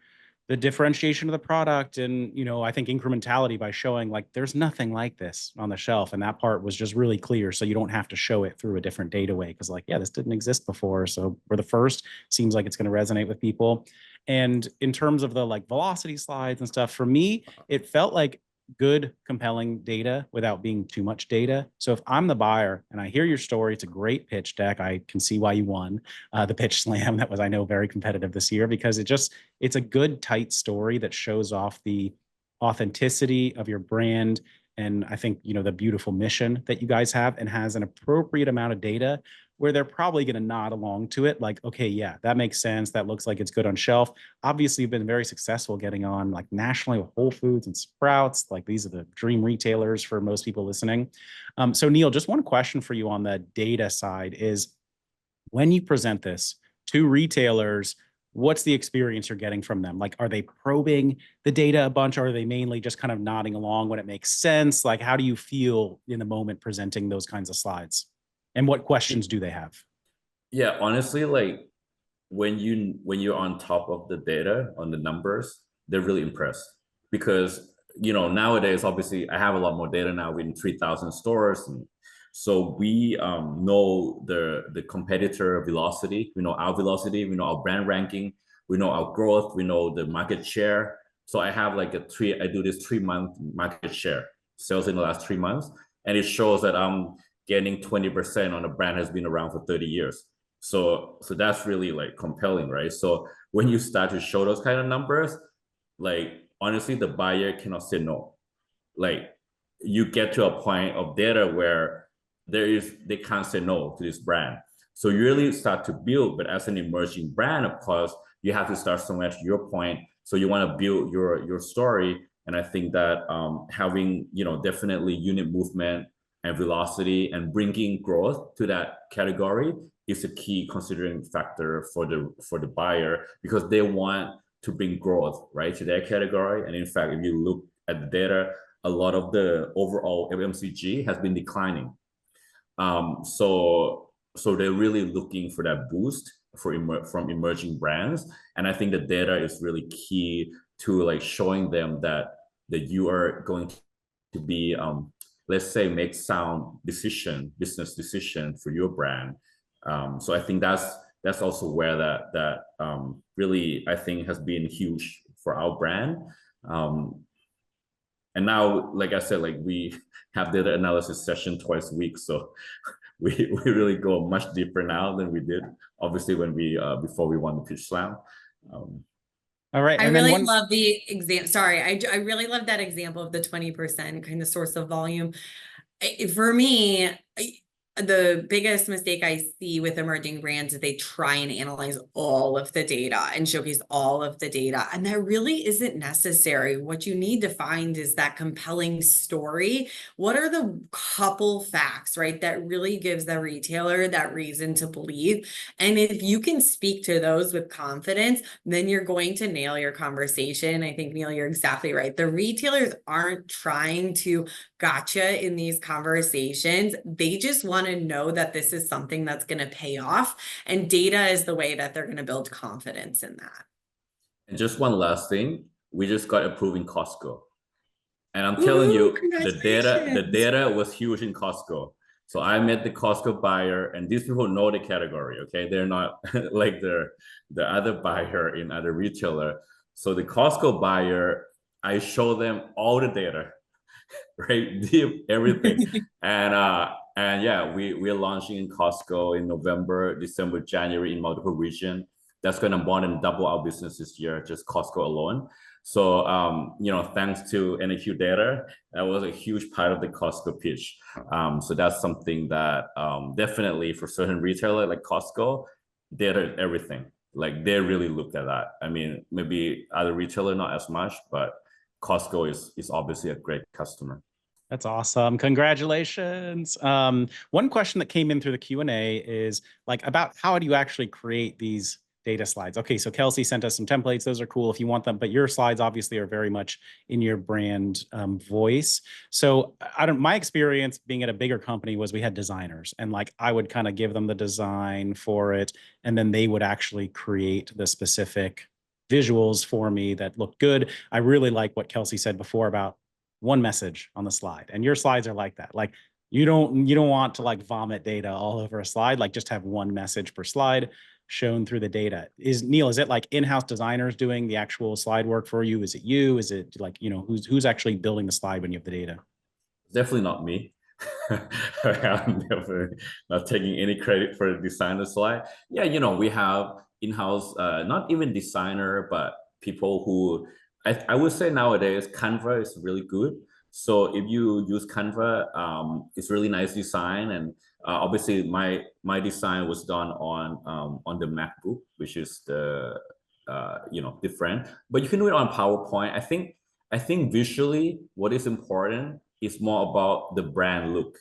the differentiation of the product and, I think incrementality by showing like there's nothing like this on the shelf. And that part was just really clear. So you don't have to show it through a different data way because like, yeah, this didn't exist before. So we're the first, seems like it's going to resonate with people. And in terms of the like velocity slides and stuff, for me, it felt like good, compelling data without being too much data. So if I'm the buyer and I hear your story, it's a great pitch deck. I can see why you won the pitch slam. That was, I know, very competitive this year because it's a good, tight story that shows off the authenticity of your brand. And I think, the beautiful mission that you guys have and has an appropriate amount of data where they're probably going to nod along to it. Like, okay, yeah, that makes sense. That looks like it's good on shelf. Obviously, you've been very successful getting on like nationally with Whole Foods and Sprouts. Like these are the dream retailers for most people listening. So Neil, just one question for you on the data side is when you present this to retailers, what's the experience you're getting from them? Like, are they probing the data a bunch, or are they mainly just kind of nodding along when it makes sense? Like, how do you feel in the moment presenting those kinds of slides? And what questions do they have? Yeah, honestly, like when you're on top of the data, on the numbers, they're really impressed because nowadays, obviously, I have a lot more data now in 3,000 stores, and so we know the competitor velocity, we know our velocity, we know our brand ranking, we know our growth, we know the market share. So I have like I do this 3-month market share sales in the last 3 months, and it shows that I'm getting 20% on a brand has been around for 30 years. So that's really like compelling, right? So when you start to show those kind of numbers, like honestly, the buyer cannot say no. Like you get to a point of data where they can't say no to this brand. So you really start to build, but as an emerging brand, of course, you have to start somewhere to your point. So you want to build your story. And I think that having, definitely unit movement and velocity and bringing growth to that category is a key considering factor for the buyer because they want to bring growth, right, to their category. And in fact, if you look at the data, a lot of the overall FMCG has been declining. So they're really looking for that boost from emerging brands. And I think the data is really key to like showing them that you are going to be let's say make sound business decision for your brand. So I think that's also where that really I think has been huge for our brand. And now, like I said, like we have data analysis session twice a week, so we really go much deeper now than we did obviously when we before we won the pitch slam. All right. I really love the example. Sorry, I really love that example of the 20% kind of source of volume. For me, the biggest mistake I see with emerging brands is they try and analyze all of the data and showcase all of the data. And that really isn't necessary. What you need to find is that compelling story. What are the couple facts, right, that really gives the retailer that reason to believe? And if you can speak to those with confidence, then you're going to nail your conversation. I think, Neil, you're exactly right. The retailers aren't trying to gotcha in these conversations. They just want to know that this is something that's going to pay off. And data is the way that they're going to build confidence in that. And just one last thing, we just got approved in Costco. And I'm telling Ooh, you, the congratulations. data was huge in Costco. So I met the Costco buyer, and these people know the category. Okay, they're not like the other buyer in other retailer. So the Costco buyer, I show them all the data, right? Deep everything, and yeah, we're launching in Costco in November, December, January in multiple region. That's going to more than double our business this year, just Costco alone. So, thanks to NIQ data, that was a huge part of the Costco pitch. So that's something that definitely for certain retailer like Costco, data everything. Like they really looked at that. I mean, maybe other retailer not as much, but Costco is obviously a great customer. That's awesome. Congratulations. One question that came in through the Q&A is like about how do you actually create these data slides? Okay, so Kelsey sent us some templates. Those are cool if you want them, but your slides obviously are very much in your brand voice. So my experience being at a bigger company was we had designers, and like I would kind of give them the design for it, and then they would actually create the specific visuals for me that looked good. I really like what Kelsey said before about one message on the slide, and your slides are like that. Like you don't want to like vomit data all over a slide. Like just have one message per slide shown through the data. Neil, is it like in-house designers doing the actual slide work for you? Is it you? Is it like, who's actually building the slide when you have the data? Definitely not me. I'm definitely not taking any credit for the designer slide. Yeah, we have in-house, not even designer, but people who I would say nowadays Canva is really good. So if you use Canva, it's really nice design, and obviously my design was done on the MacBook, which is the different. But you can do it on PowerPoint. I think visually what is important is more about the brand look.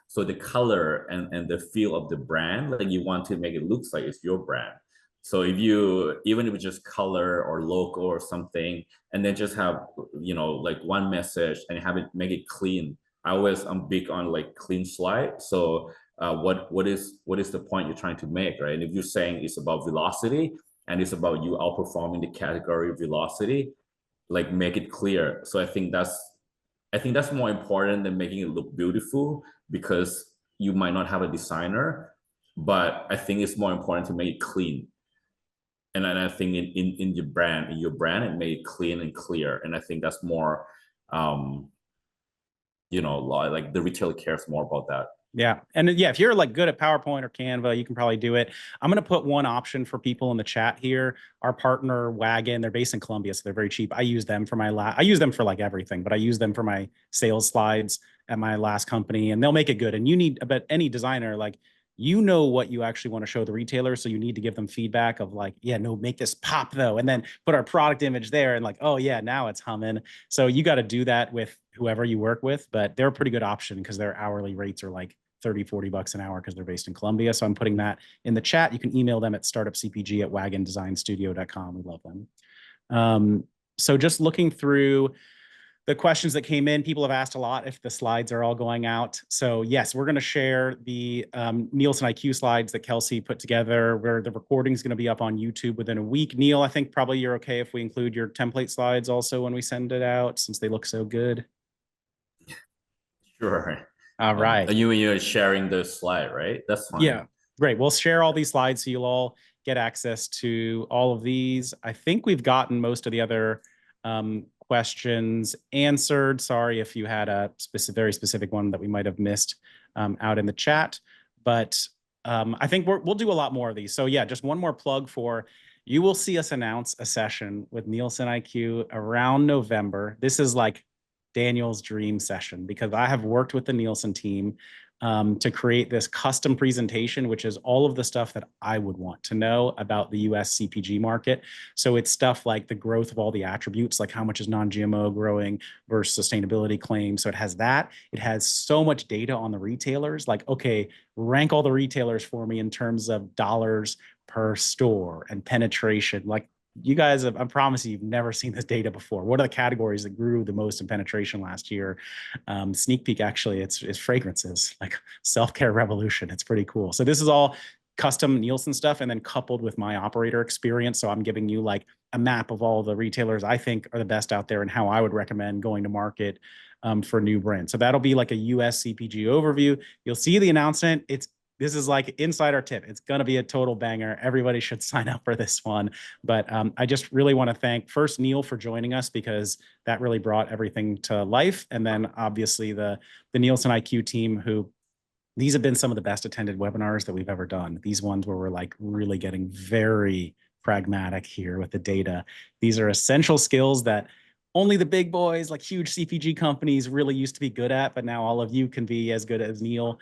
So the color and the feel of the brand, like you want to make it look like it's your brand. So even if it's just color or logo or something, and then just have, like one message and have it, make it clean. I'm big on like clean slide. So what is the point you're trying to make, right? And if you're saying it's about velocity and it's about you outperforming the category velocity, like make it clear. So I think that's more important than making it look beautiful, because you might not have a designer, but I think it's more important to make it clean. And then I think in your brand, it made it clean and clear. And I think that's more, like the retailer cares more about that. Yeah. And yeah, if you're like good at PowerPoint or Canva, you can probably do it. I'm going to put one option for people in the chat here. Our partner Wagon, they're based in Colombia, so they're very cheap. I use them for I use them for like everything, but I use them for my sales slides at my last company, and they'll make it good. And you need, about any designer, like, what you actually want to show the retailer. So you need to give them feedback of like, yeah, no, make this pop though. And then put our product image there and like, oh yeah, now it's humming. So you got to do that with whoever you work with, but they're a pretty good option because their hourly rates are like 30, 40 bucks an hour because they're based in Colombia. So I'm putting that in the chat. You can email them at startupcpg@wagondesignstudio.com. We love them. So just looking through the questions that came in, people have asked a lot if the slides are all going out. So yes, we're going to share the NielsenIQ slides that Kelsey put together, where the recording is going to be up on YouTube within a week. Neil, I think probably you're okay if we include your template slides also when we send it out, since they look so good. Sure. All right. You're sharing the slide, right? That's fine. Yeah, great. We'll share all these slides so you'll all get access to all of these. I think we've gotten most of the other questions answered. Sorry if you had a very specific one that we might have missed out in the chat, but I think we'll do a lot more of these. So yeah, just one more plug for, you will see us announce a session with NielsenIQ around November. This is like Daniel's dream session, because I have worked with the Nielsen team to create this custom presentation, which is all of the stuff that I would want to know about the US CPG market. So it's stuff like the growth of all the attributes, like how much is non-GMO growing versus sustainability claims. So it has that. It has so much data on the retailers, like, okay, rank all the retailers for me in terms of dollars per store and penetration. Like, you guys, I promise you've never seen this data before. What are the categories that grew the most in penetration last year? Sneak peek, actually, it's fragrances, like self-care revolution. It's pretty cool. So this is all custom Nielsen stuff, and then coupled with my operator experience. So I'm giving you like a map of all the retailers I think are the best out there and how I would recommend going to market for new brands. So that'll be like a US CPG overview. You'll see the announcement. This is like insider tip. It's going to be a total banger. Everybody should sign up for this one. But I just really want to thank first Neil for joining us, because that really brought everything to life. And then obviously the NielsenIQ team, who these have been some of the best attended webinars that we've ever done. These ones where we're like really getting very pragmatic here with the data. These are essential skills that only the big boys, like huge CPG companies, really used to be good at, but now all of you can be as good as Neil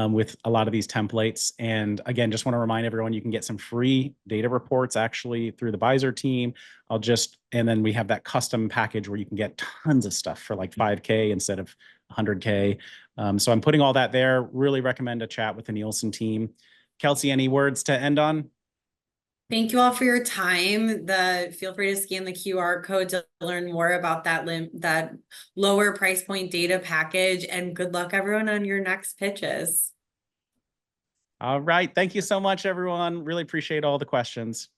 with a lot of these templates. And again, just want to remind everyone, you can get some free data reports actually through the Visor team. And then we have that custom package where you can get tons of stuff for like 5K instead of 100K. So I'm putting all that there. Really recommend a chat with the Nielsen team. Kelsey, any words to end on? Thank you all for your time. Feel free to scan the QR code to learn more about that lower price point data package, and good luck everyone on your next pitches. All right. Thank you so much, everyone. Really appreciate all the questions.